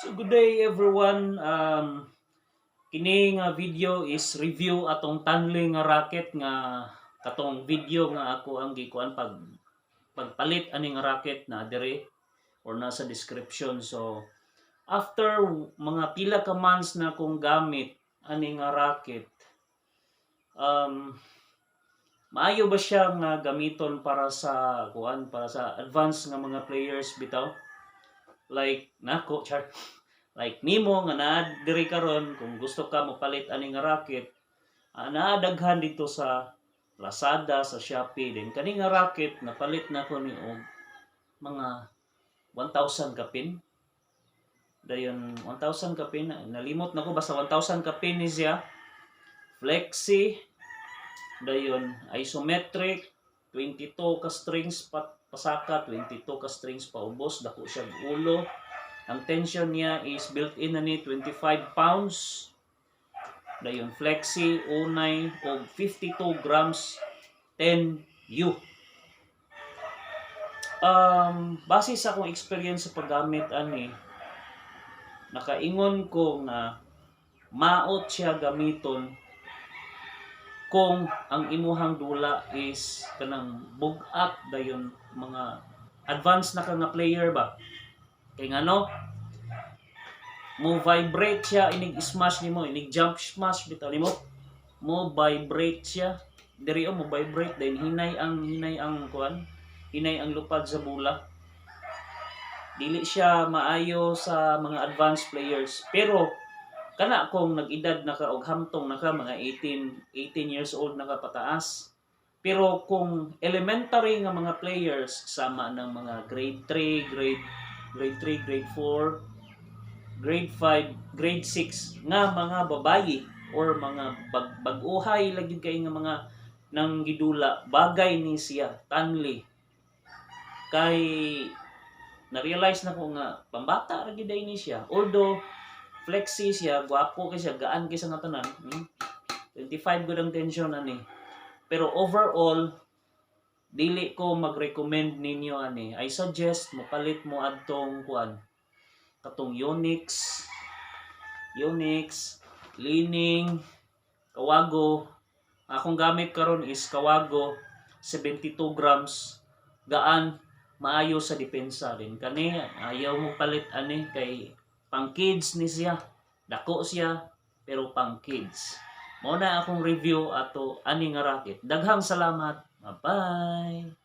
So good day everyone. Kini nga video is review atong tunneling nga racket nga katong video nga ako ang gikuan pagpalit ani nga racket na dire or nasa description. So after mga pila ka months na akong gamit ani nga racket, um, maayo ba siya nga gamiton para sa para sa advanced nga mga players bitaw? Like nako chart. Like nimo nga naa diri karon kung gusto ka mo palit ani nga racket, naa daghan dito sa Lazada, sa Shopee din. Kani nga racket napalit na ko ni og mga 1,000 kapin. Dayon 1,000 kapin, nalimot na ko basta 1,000 kapin ni siya. Flexi, dayon isometric, 22 ka strings pasaka, 22 ka strings paubos, dako siya ulo. Ang tension niya is built-in na ni 25 pounds. Dayon flexi, unay og 52 grams 10U. Base sa akong experience sa paggamit ani, nakaingon ko na maot siya gamiton kung ang imuhang dula is kanang bug-up dayon mga advanced na ka nga player ba. Kay ngano mo vibrate siya inig smash nimo, inig jump smash bitaw nimo, mo vibrate siya diri mo vibrate then hinay ang kuan, hinay ang lupad sa bola. Dili siya maayo sa mga advanced players, pero kana kung nag-edad na ka og hamtong na ka mga 18 years old na ka pataas. Pero kung elementary nga mga players sama ng mga grade 3, grade 3, grade 4, grade 5, grade 6 nga mga babayi or mga bag-uhay lagi kay nga mga nang gidula, bagay ni siya tanli. Kay na-realize na ko nga pambata ra gid ni siya. Although flexi siya, gwapo kay siya, gaan kay sa nga tanan. 25 gud ang tension ani. Pero overall dili ko mag-recommend ninyo ani. I suggest mo palit mo adtong kuan katong Yonex, Lining, Kawago. Akong gamit karon is Kawago 72 grams, gaan, maayo sa depensa din. Kani ayaw mo palit ani kay pang kids ni siya. Dako siya pero pang kids. Mao na akong review ato ani nga racket. Daghang salamat. Bye.